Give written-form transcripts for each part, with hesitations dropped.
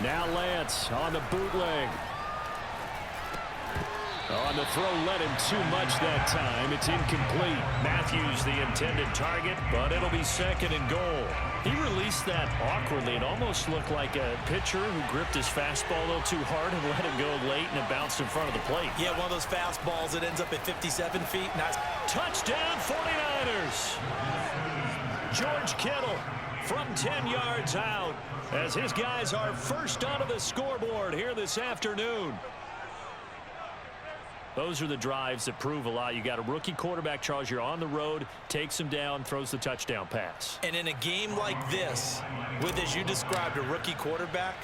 Now Lance on the bootleg. On the throw, led him too much that time. It's incomplete. Matthews the intended target, but it'll be second and goal. He released that awkwardly. It almost looked like a pitcher who gripped his fastball a little too hard and let it go late, and it bounced in front of the plate. Yeah, one of those fastballs that ends up at 57 feet. Nice. Touchdown 49ers. George Kittle from 10 yards out as his guys are first onto the scoreboard here this afternoon. Those are the drives that prove a lot. You got a rookie quarterback, Charles. You're on the road, takes him down, throws the touchdown pass. And in a game like this, with, as you described, a rookie quarterback,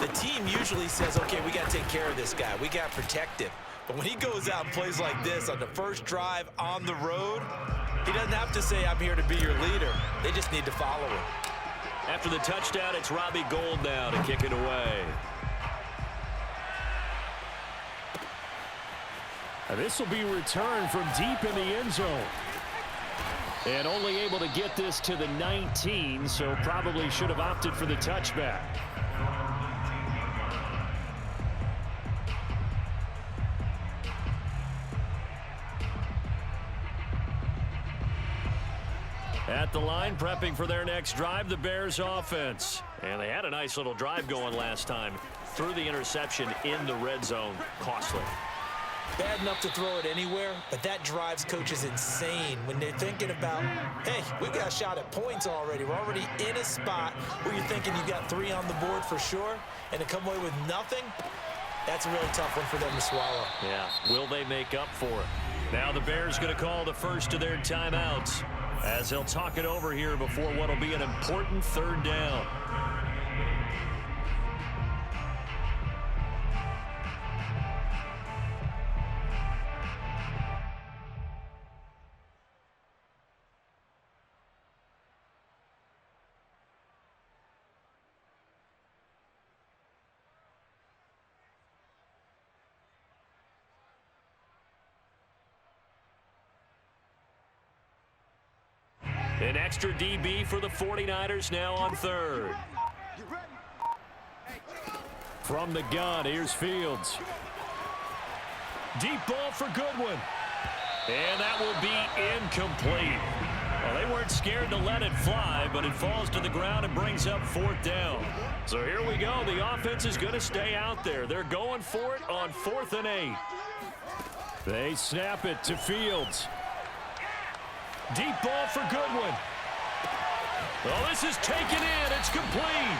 the team usually says, okay, we got to take care of this guy. We got to protect him. But when he goes out and plays like this on the first drive on the road, he doesn't have to say, I'm here to be your leader. They just need to follow him. After the touchdown, it's Robbie Gould now to kick it away. This will be returned from deep in the end zone. And only able to get this to the 19, so probably should have opted for the touchback. At the line, prepping for their next drive, the Bears offense. And they had a nice little drive going last time. Threw the interception in the red zone. Costly. Bad enough to throw it anywhere, but that drives coaches insane when they're thinking about, hey, we've got a shot at points already. We're already in a spot where you're thinking you got 3 on the board for sure, and to come away with nothing, that's a really tough one for them to swallow. Yeah, will they make up for it? Now the Bears going to call the first of their timeouts as they'll talk it over here before what will be an important third down. An extra DB for the 49ers now on third. From the gun, here's Fields. Deep ball for Goodwin. And that will be incomplete. Well, they weren't scared to let it fly, but it falls to the ground and brings up fourth down. So here we go. The offense is going to stay out there. They're going for it on 4th and 8. They snap it to Fields. Deep ball for Goodwin. Well, this is taken in. It's complete.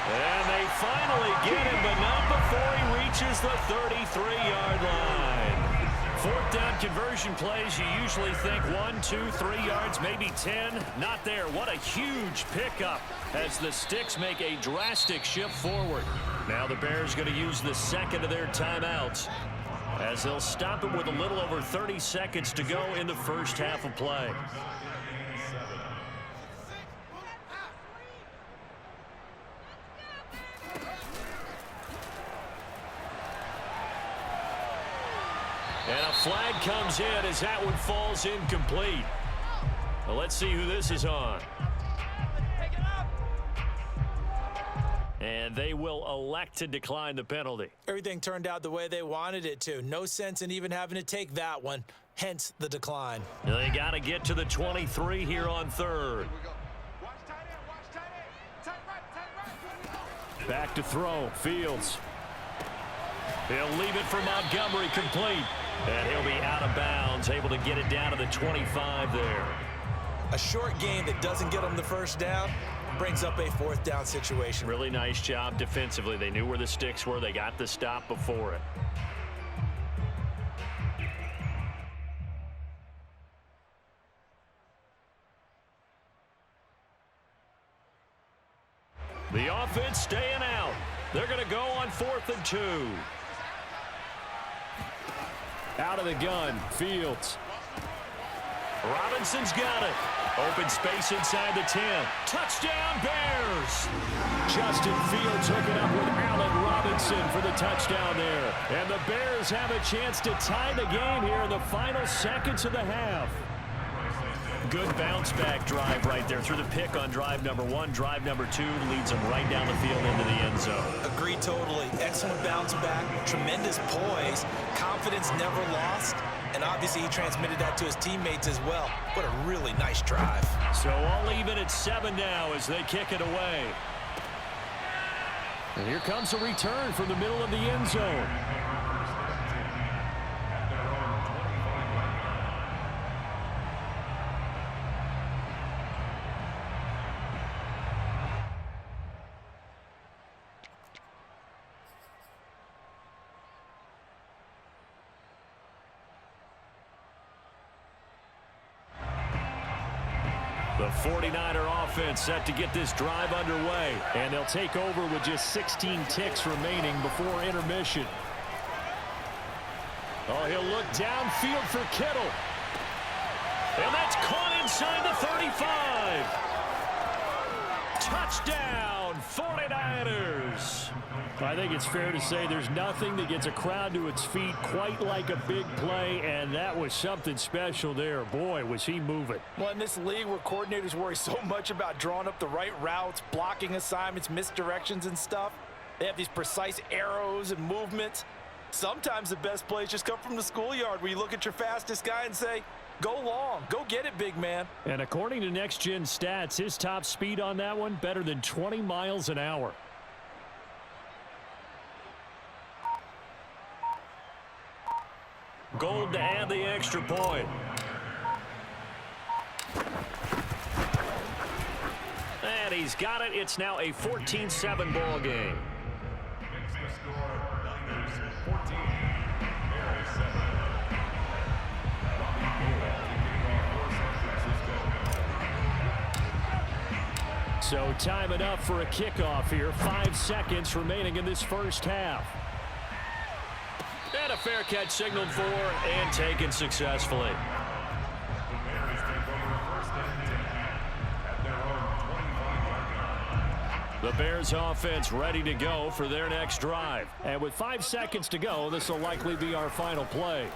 And they finally get him, but not before he reaches the 33-yard line. 4th down conversion plays, you usually think 1, 2, 3 yards, maybe 10. Not there. What a huge pickup as the Sticks make a drastic shift forward. Now the Bears going to use the second of their timeouts as they'll stop it with a little over 30 seconds to go in the first half of play. And a flag comes in as that one falls incomplete. Well, let's see who this is on. And they will elect to decline the penalty. Everything turned out the way they wanted it to. No sense in even having to take that one, hence the decline. They got to get to the 23 here on third. Back to throw, Fields. He'll leave it for Montgomery, complete. And he'll be out of bounds, able to get it down to the 25 there. A short game that doesn't get them the first down brings up a 4th down situation. Really nice job defensively. They knew where the Sticks were. They got the stop before it. The offense staying out. They're going to go on 4th and 2. Out of the gun, Fields. Robinson's got it. Open space inside the 10. Touchdown, Bears! Justin Fields hooking up with Allen Robinson for the touchdown there. And the Bears have a chance to tie the game here in the final seconds of the half. Good bounce-back drive right there. Through the pick on drive number 1. Drive number 2 leads them right down the field into the end zone. A agree totally. Excellent bounce back, tremendous poise, confidence never lost, and obviously he transmitted that to his teammates as well. What a really nice drive. So all even at 7 now as they kick it away. And here comes a return from the middle of the end zone. The 49er offense set to get this drive underway, and they'll take over with just 16 ticks remaining before intermission. Oh, he'll look downfield for Kittle. And that's caught inside the 35. Touchdown, 49ers. I think it's fair to say there's nothing that gets a crowd to its feet quite like a big play, and that was something special there. Boy, was he moving. Well, in this league where coordinators worry so much about drawing up the right routes, blocking assignments, misdirections and stuff, they have these precise arrows and movements. Sometimes the best plays just come from the schoolyard where you look at your fastest guy and say, go long, go get it, big man. And according to Next Gen Stats, his top speed on that one, better than 20 miles an hour. Gold to add the extra point. And he's got it. It's now a 14-7 ball game. So time enough for a kickoff here. 5 seconds remaining in this first half. And a fair catch signaled for and taken successfully. The Bears offense ready to go for their next drive. And with 5 seconds to go, this will likely be our final play.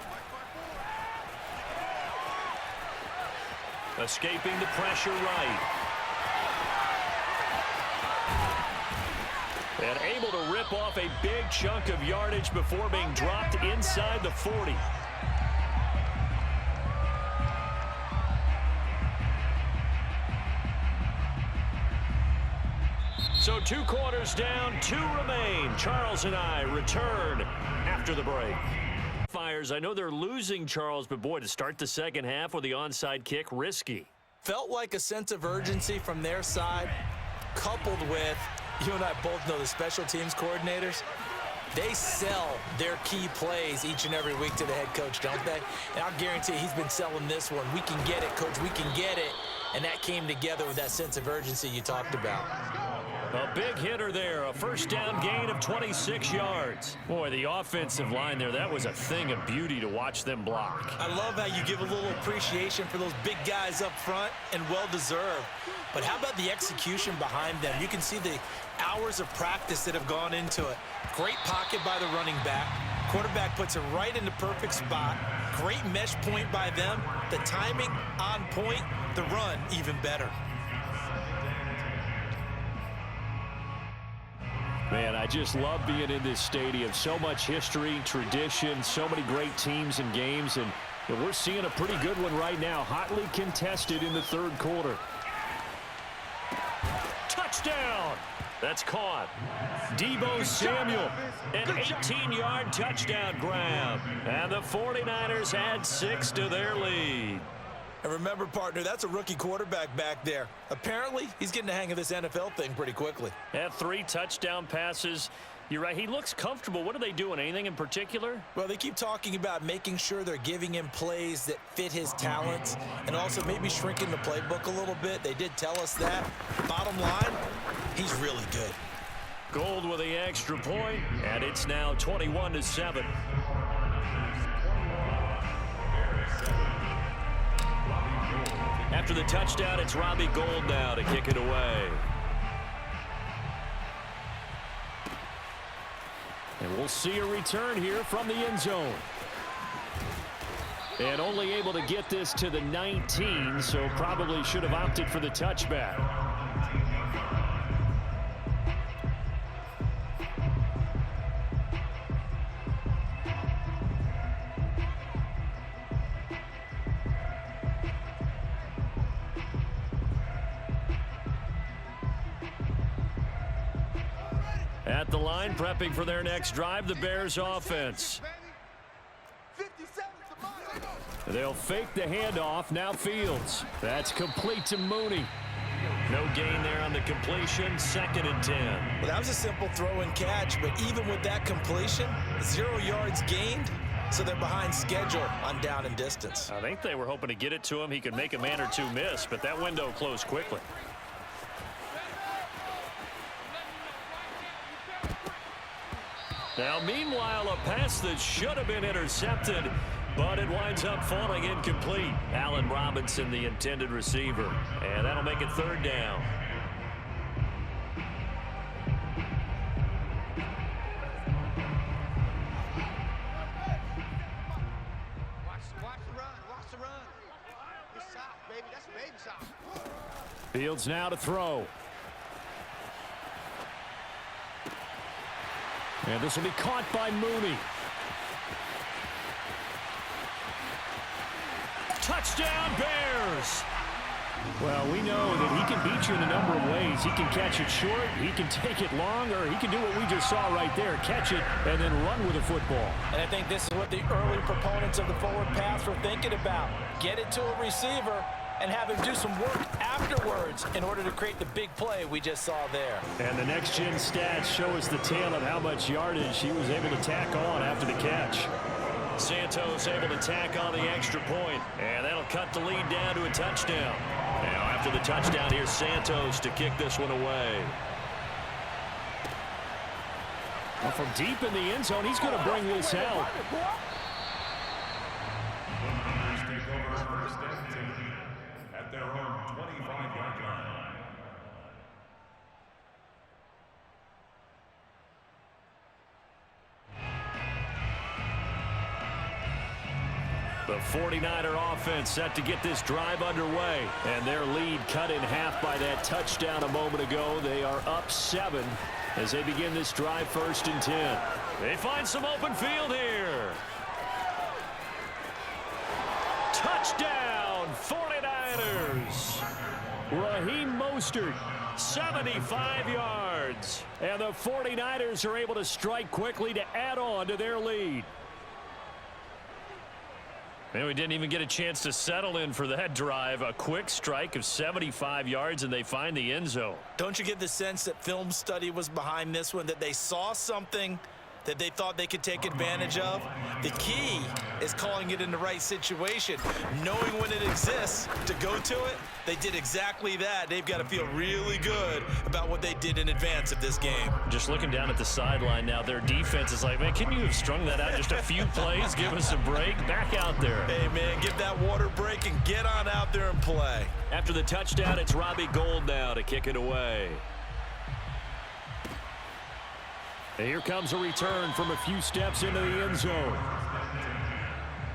Escaping the pressure right. And able to rip off a big chunk of yardage before being dropped inside the 40. So 2 quarters down, 2 remain. Charles and I return after the break. Fires, I know they're losing Charles, but boy, to start the second half with the onside kick, risky. Felt like a sense of urgency from their side, coupled with, you and I both know the special teams coordinators, they sell their key plays each and every week to the head coach, don't they? And I'll guarantee he's been selling this one. We can get it, coach, we can get it. And that came together with that sense of urgency you talked about. A big hitter there, a first down gain of 26 yards. Boy, the offensive line there, that was a thing of beauty to watch them block. I love how you give a little appreciation for those big guys up front, and well-deserved. But how about the execution behind them? You can see the hours of practice that have gone into it. Great pocket by the running back. Quarterback puts it right in the perfect spot. Great mesh point by them. The timing on point. The run even better. Man, I just love being in this stadium. So much history, tradition, so many great teams and games, and we're seeing a pretty good one right now. Hotly contested in the third quarter. Touchdown! That's caught. Deebo Samuel, an 18-yard touchdown grab. And the 49ers add 6 to their lead. And remember, partner, that's a rookie quarterback back there. Apparently, he's getting the hang of this NFL thing pretty quickly. Had 3 touchdown passes. You're right, he looks comfortable. What are they doing? Anything in particular? Well, they keep talking about making sure they're giving him plays that fit his talents and also maybe shrinking the playbook a little bit. They did tell us that. Bottom line, he's really good. Gold with the extra point, and it's now 21-7. After the touchdown, it's Robbie Gould now to kick it away. And we'll see a return here from the end zone. And only able to get this to the 19, so probably should have opted for the touchback. At the line, prepping for their next drive, the Bears offense. They'll fake the handoff. Now Fields. That's complete to Mooney. No gain there on the completion. 2nd and 10. Well, that was a simple throw and catch, but even with that completion, 0 yards gained, so they're behind schedule on down and distance. I think they were hoping to get it to him. He could make a man or two miss, but that window closed quickly. Now, meanwhile, a pass that should have been intercepted, but it winds up falling incomplete. Allen Robinson, the intended receiver, and that'll make it 3rd down. Watch the run. It's soft, baby. That's baby soft. Fields now to throw. And this will be caught by Mooney. Touchdown, Bears! Well, we know that he can beat you in a number of ways. He can catch it short, he can take it long, or he can do what we just saw right there, catch it and then run with the football. And I think this is what the early proponents of the forward pass were thinking about. Get it to a receiver and have him do some work afterwards in order to create the big play we just saw there. And the next-gen stats show us the tale of how much yardage he was able to tack on after the catch. Santos able to tack on the extra point, and that'll cut the lead down to a touchdown. Now, after the touchdown, here's Santos to kick this one away. Well, from deep in the end zone, he's going to bring this out. At their own 25-yard line. The 49er offense set to get this drive underway, and their lead cut in half by that touchdown a moment ago. They are up 7 as they begin this drive, 1st and 10. They find some open field here. Touchdown, 49ers. Raheem Mostert, 75 yards. And the 49ers are able to strike quickly to add on to their lead. And we didn't even get a chance to settle in for that drive. A quick strike of 75 yards, and they find the end zone. Don't you get the sense that film study was behind this one, that they saw something that they thought they could take advantage of? The key is calling it in the right situation, knowing when it exists to go to it. They did exactly that. They've got to feel really good about what they did in advance of this game. Just looking down at the sideline now, their defense is like, man, can you have strung that out just a few plays? Give us a break. Back out there. Hey, man, get that water break and get on out there and play. After the touchdown, it's Robbie Gould now to kick it away. And here comes a return from a few steps into the end zone.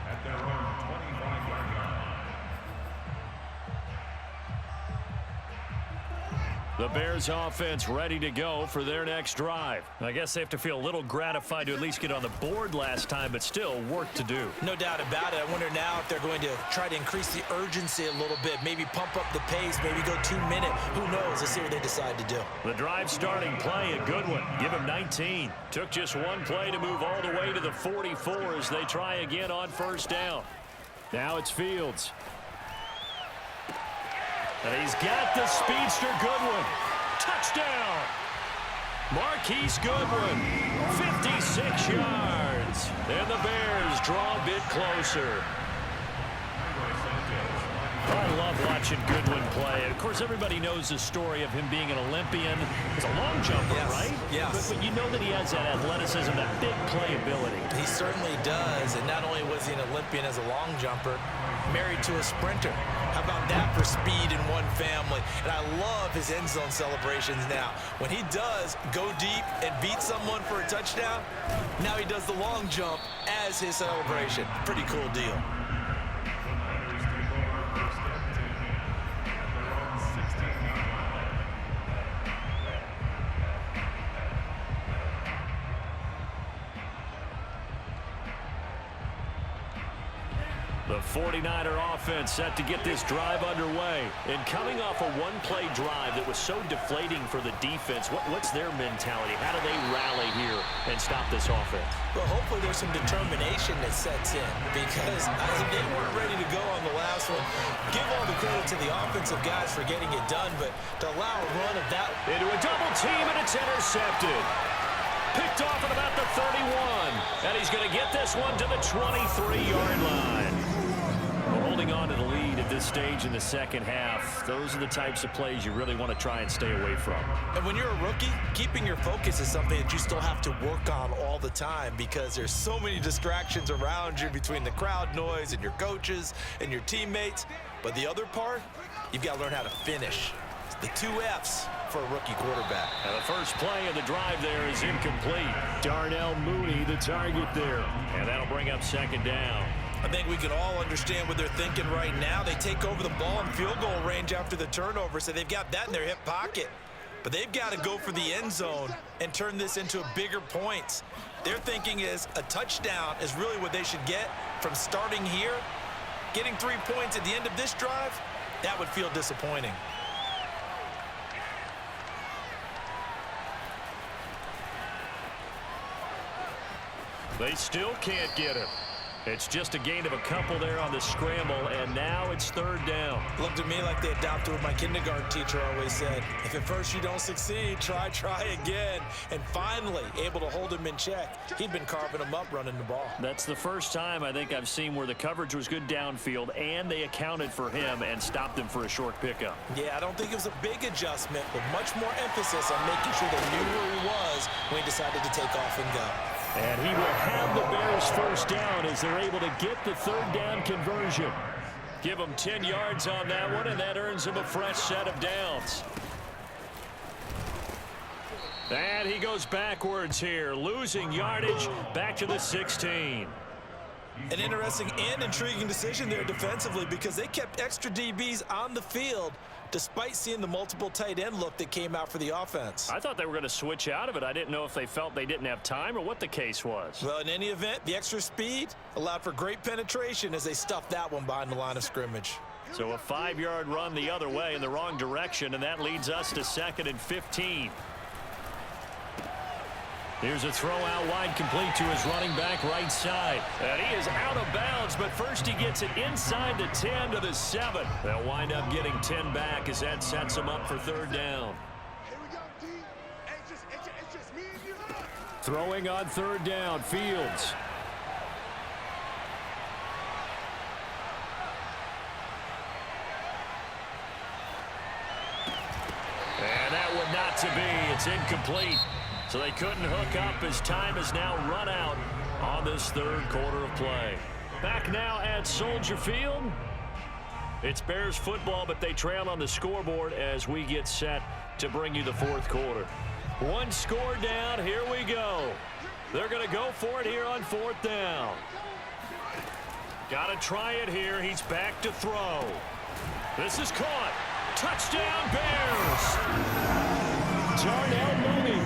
At their own 25-yard line. The Bears offense ready to go for their next drive. I guess they have to feel a little gratified to at least get on the board last time, but still work to do. No doubt about it. I wonder now if they're going to try to increase the urgency a little bit, maybe pump up the pace, maybe go 2-minute. Who knows? Let's see what they decide to do. The drive starting play, a good one. Give him 19. Took just one play to move all the way to the 44 as they try again on 1st down. Now it's Fields. And he's got the speedster Goodwin. Touchdown! Marquise Goodwin, 56 yards. And the Bears draw a bit closer. I love watching Goodwin play. Of course, everybody knows the story of him being an Olympian. He's a long jumper, Yes, right? yes. But you know that he has that athleticism, that big play ability. He certainly does, and not only was he an Olympian as a long jumper, married to a sprinter. How about that for speed in one family? And I love his end zone celebrations now. When he does go deep and beat someone for a touchdown, now he does the long jump as his celebration. Pretty cool deal. The 49er offense set to get this drive underway. And coming off a one-play drive that was so deflating for the defense, what's their mentality? How do they rally here and stop this offense? Well, hopefully there's some determination that sets in because they weren't ready to go on the last one. Give all the credit to the offensive guys for getting it done, but to allow a run of that. Into a double team, and it's intercepted. Picked off at about the 31. And he's going to get this one to the 23-yard line. Holding on to the lead at this stage in the second half, those are the types of plays you really want to try and stay away from. And when you're a rookie, keeping your focus is something that you still have to work on all the time because there's so many distractions around you between the crowd noise and your coaches and your teammates. But the other part, you've got to learn how to finish. It's the 2 F's for a rookie quarterback. Now the first play of the drive there is incomplete. Darnell Mooney, the target there. And that'll bring up second down. I think we can all understand what they're thinking right now. They take over the ball in field goal range after the turnover, so they've got that in their hip pocket. But they've got to go for the end zone and turn this into a bigger points. Their thinking is a touchdown is really what they should get from starting here. Getting 3 points at the end of this drive, that would feel disappointing. They still can't get him. It's just a gain of a couple there on the scramble, and now it's third down. Looked to me like they adopted what my kindergarten teacher always said. If at first you don't succeed, try again. And finally, able to hold him in check. He'd been carving him up running the ball. That's the first time I think I've seen where the coverage was good downfield, and they accounted for him and stopped him for a short pickup. Yeah, I don't think it was a big adjustment, but much more emphasis on making sure they knew where he was when he decided to take off and go. And he will have the Bears first down as they're able to get the third down conversion. Give him 10 yards on that one, and that earns him a fresh set of downs. And he goes backwards here, losing yardage back to the 16. An interesting and intriguing decision there defensively because they kept extra DBs on the field despite seeing the multiple tight end look that came out for the offense. I thought they were going to switch out of it. I didn't know if they felt they didn't have time or what the case was. Well, in any event, the extra speed allowed for great penetration as they stuffed that one behind the line of scrimmage. So a 5-yard run the other way in the wrong direction, and that leads us to 2nd and 15. Here's a throw out wide complete to his running back right side. And he is out of bounds, but first he gets it inside the 10 to the 7. They'll wind up getting 10 back as that sets him up for third down. Here we go, D. It's just me and you. Throwing on third down, Fields. And that one not to be. It's incomplete. So they couldn't hook up as time has now run out on this third quarter of play. Back now at Soldier Field. It's Bears football, but they trail on the scoreboard as we get set to bring you the fourth quarter. One score down. Here we go. They're going to go for it here on fourth down. Got to try it here. He's back to throw. This is caught. Touchdown, Bears. Darnell Mooney.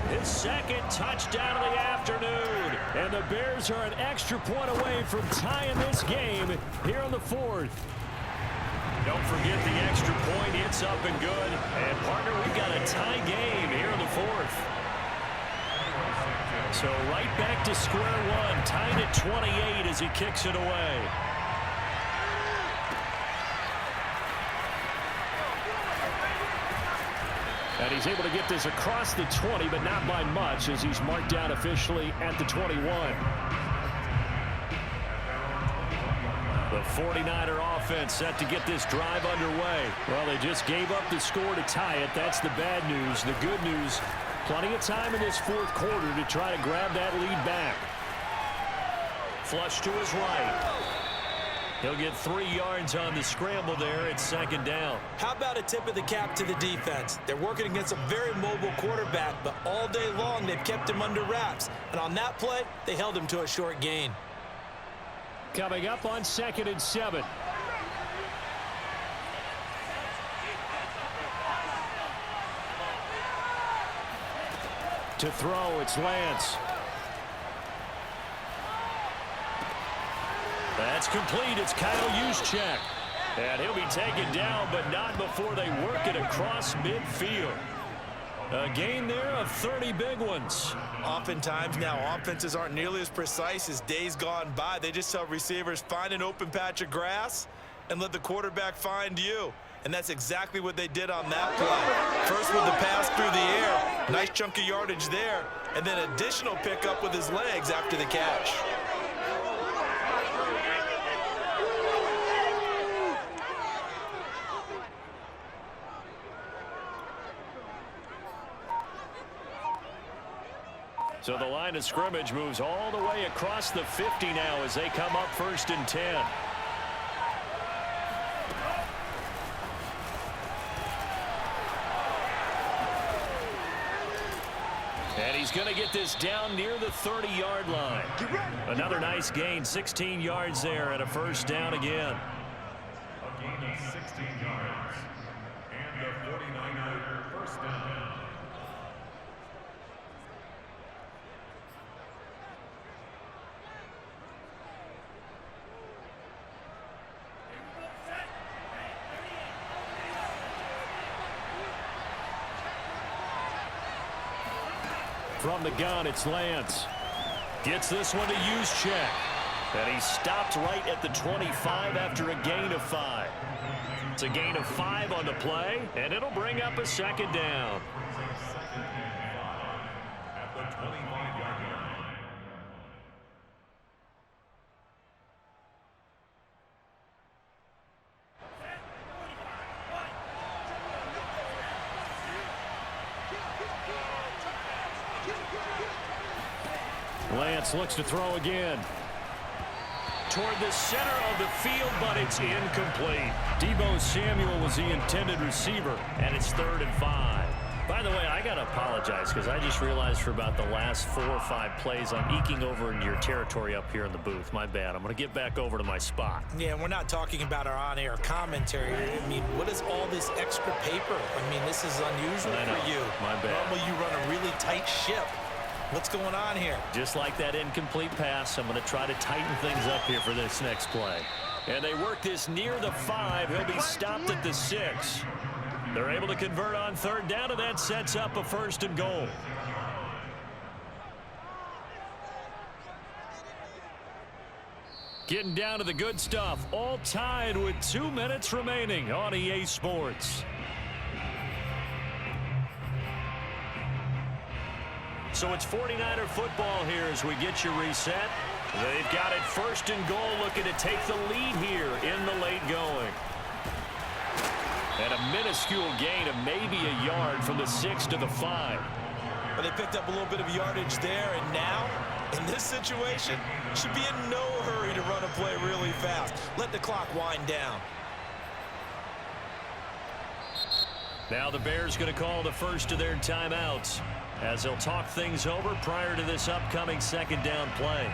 His second touchdown of the afternoon. And the Bears are an extra point away from tying this game here in the fourth. Don't forget the extra point. It's up and good. And, partner, we've got a tie game here in the fourth. So right back to square one. Tied at 28 as he kicks it away. And he's able to get this across the 20, but not by much as he's marked down officially at the 21. The 49er offense set to get this drive underway. Well, they just gave up the score to tie it. That's the bad news. The good news, plenty of time in this fourth quarter to try to grab that lead back. Flush to his right. He'll get 3 yards on the scramble there at second down. How about a tip of the cap to the defense? They're working against a very mobile quarterback, but all day long they've kept him under wraps. And on that play, they held him to a short gain. Coming up on 2nd and 7. To throw, it's Lance. That's complete. It's Kyle Juszczyk. And he'll be taken down, but not before they work it across midfield. A gain there of 30 big ones. Oftentimes now, offenses aren't nearly as precise as days gone by. They just tell receivers, find an open patch of grass and let the quarterback find you. And that's exactly what they did on that play. First with the pass through the air, nice chunk of yardage there, and then additional pickup with his legs after the catch. So the line of scrimmage moves all the way across the 50 now as they come up 1st and 10. And he's going to get this down near the 30-yard line. Another nice gain, 16 yards there, and a 1st down again. A gain of 16 yards. And a 49-yard first down. From the gun, it's Lance. Gets this one to Juszczyk. And he stopped right at the 25 after a gain of 5. It's a gain of 5 on the play, and it'll bring up a 2nd down. At the 25-yard line. Lance looks to throw again. Toward the center of the field, but it's incomplete. Deebo Samuel was the intended receiver, and it's 3rd and 5. By the way, I got to apologize because I just realized for about the last 4 or 5 plays I'm eking over into your territory up here in the booth. My bad. I'm going to get back over to my spot. Yeah, we're not talking about our on-air commentary. I mean, what is all this extra paper? I mean, this is unusual for you. My bad. Normally you run a really tight ship. What's going on here? Just like that incomplete pass, I'm going to try to tighten things up here for this next play. And they work this near the 5. He'll be stopped at the 6. They're able to convert on 3rd down, and that sets up a 1st and goal. Getting down to the good stuff. All tied with 2 minutes remaining on EA Sports. So it's 49er football here as we get you reset. They've got it 1st and goal, looking to take the lead here in the late going. And a minuscule gain of maybe a yard from the 6 to the 5. But they picked up a little bit of yardage there, and now, in this situation, should be in no hurry to run a play really fast. Let the clock wind down. Now the Bears going to call the first of their timeouts as they'll talk things over prior to this upcoming 2nd down play.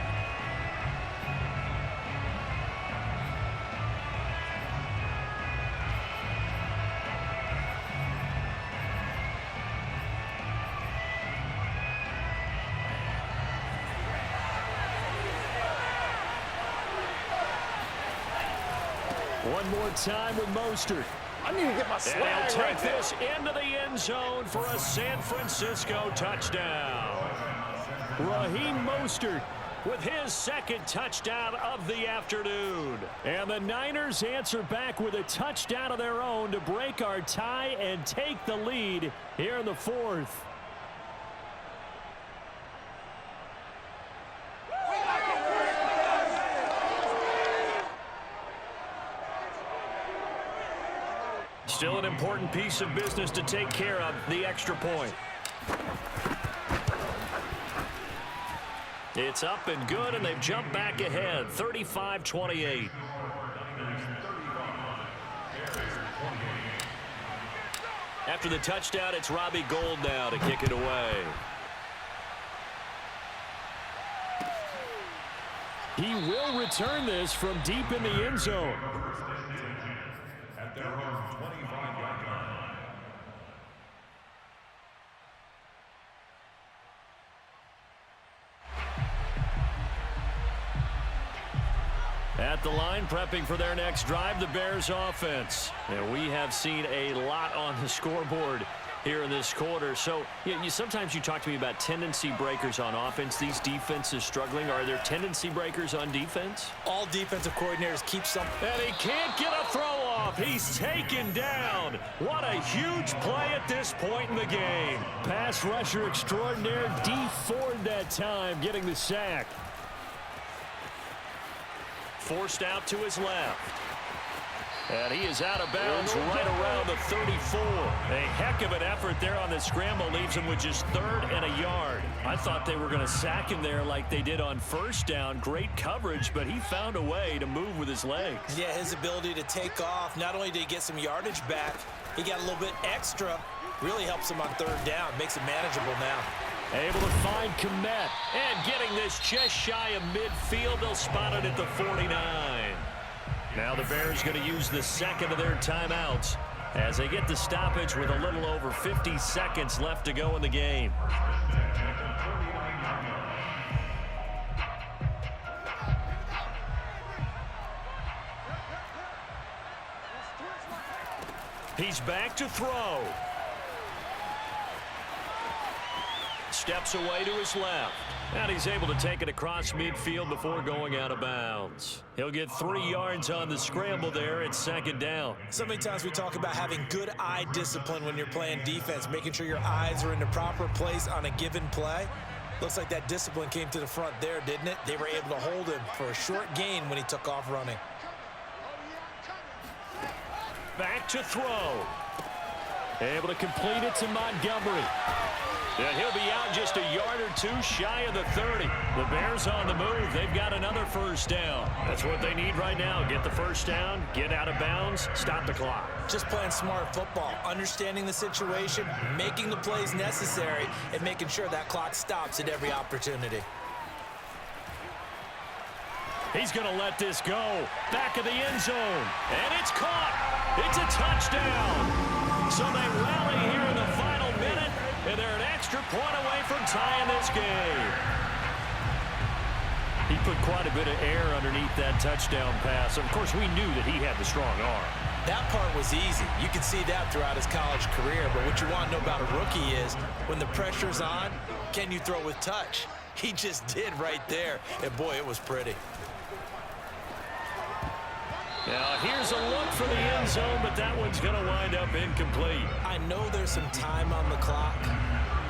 One more time with Mostert. I need to get my swag And he'll right take there. this into the end zone for a San Francisco touchdown. Raheem Mostert with his 2nd touchdown of the afternoon. And the Niners answer back with a touchdown of their own to break our tie and take the lead here in the 4th. Still an important piece of business to take care of, the extra point. It's up and good, and they've jumped back ahead, 35-28. After the touchdown, it's Robbie Gould now to kick it away. He will return this from deep in the end zone. At their own 25-yard line. At the line, prepping for their next drive, the Bears offense. And we have seen a lot on the scoreboard here in this quarter. So sometimes you talk to me about tendency breakers on offense. These defenses struggling. Are there tendency breakers on defense? All defensive coordinators keep something. And he can't get a throw off. He's taken down. What a huge play at this point in the game. Pass rusher extraordinaire, D Ford that time, getting the sack. Forced out to his left. And he is out of bounds right around the 34. A heck of an effort there on the scramble. Leaves him with just 3rd and a yard. I thought they were going to sack him there like they did on 1st down. Great coverage, but he found a way to move with his legs. Yeah, his ability to take off. Not only did he get some yardage back, he got a little bit extra. Really helps him on 3rd down. Makes it manageable now. Able to find Komet. And getting this just shy of midfield. They'll spot it at the 49. Now the Bears going to use the second of their timeouts as they get the stoppage with a little over 50 seconds left to go in the game. He's back to throw. Steps away to his left. And he's able to take it across midfield before going out of bounds. He'll get 3 yards on the scramble there at 2nd down. So many times we talk about having good eye discipline when you're playing defense, making sure your eyes are in the proper place on a given play. Looks like that discipline came to the front there, didn't it? They were able to hold him for a short gain when he took off running. Back to throw. Able to complete it to Montgomery. And he'll be out just a yard or 2 shy of the 30. The Bears on the move. They've got another 1st down. That's what they need right now. Get the 1st down, get out of bounds, stop the clock. Just playing smart football, understanding the situation, making the plays necessary, and making sure that clock stops at every opportunity. He's going to let this go. Back of the end zone. And it's caught. It's a touchdown. So they rally here in the final minute. And they're an extra point away from tying this game. He put quite a bit of air underneath that touchdown pass. Of course, we knew that he had the strong arm. That part was easy. You can see that throughout his college career. But what you want to know about a rookie is when the pressure's on, can you throw with touch? He just did right there. And, boy, it was pretty. Now, here's a look for the end zone, but that one's going to wind up incomplete. I know there's some time on the clock,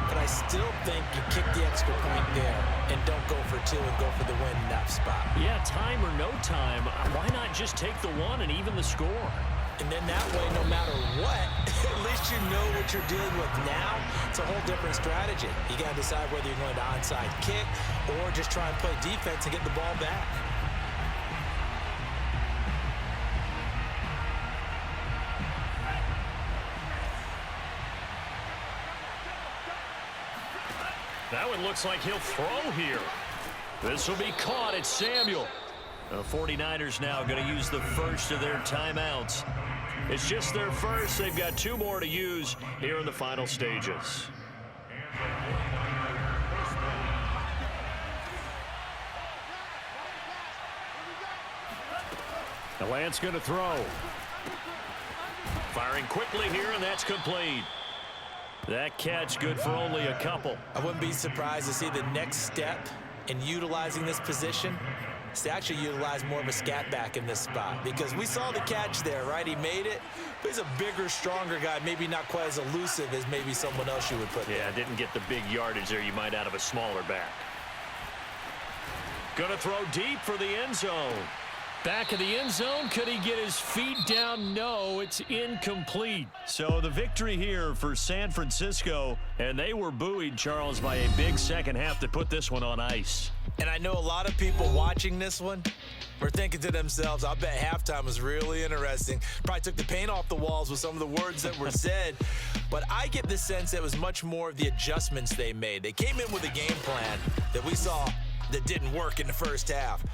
but I still think you kick the extra point there and don't go for 2 and go for the win in that spot. Yeah, time or no time, why not just take the 1 and even the score? And then that way, no matter what, at least you know what you're dealing with now. It's a whole different strategy. You got to decide whether you're going to onside kick or just try and play defense and get the ball back. That one looks like he'll throw here. This will be caught at Samuel. The 49ers now going to use the first of their timeouts. It's just their first. They've got 2 more to use here in the final stages. The Lance going to throw. Firing quickly here, and that's complete. That catch good for only a couple. I wouldn't be surprised to see the next step in utilizing this position is to actually utilize more of a scat back in this spot, because we saw the catch there, right? He made it, but he's a bigger, stronger guy, maybe not quite as elusive as maybe someone else you would put there. Yeah, didn't get the big yardage there you might out of a smaller back. Gonna throw deep for the end zone. Back of the end zone. Could he get his feet down? No, it's incomplete. So the victory here for San Francisco, and they were buoyed, Charles, by a big second half to put this one on ice. And I know a lot of people watching this one were thinking to themselves, I bet halftime was really interesting. Probably took the paint off the walls with some of the words that were said. But I get the sense it was much more of the adjustments they made. They came in with a game plan that we saw that didn't work in the first half.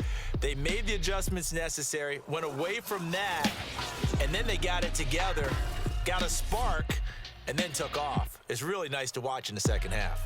They made the adjustments necessary, went away from that, and then they got it together, got a spark, and then took off. It's really nice to watch in the second half.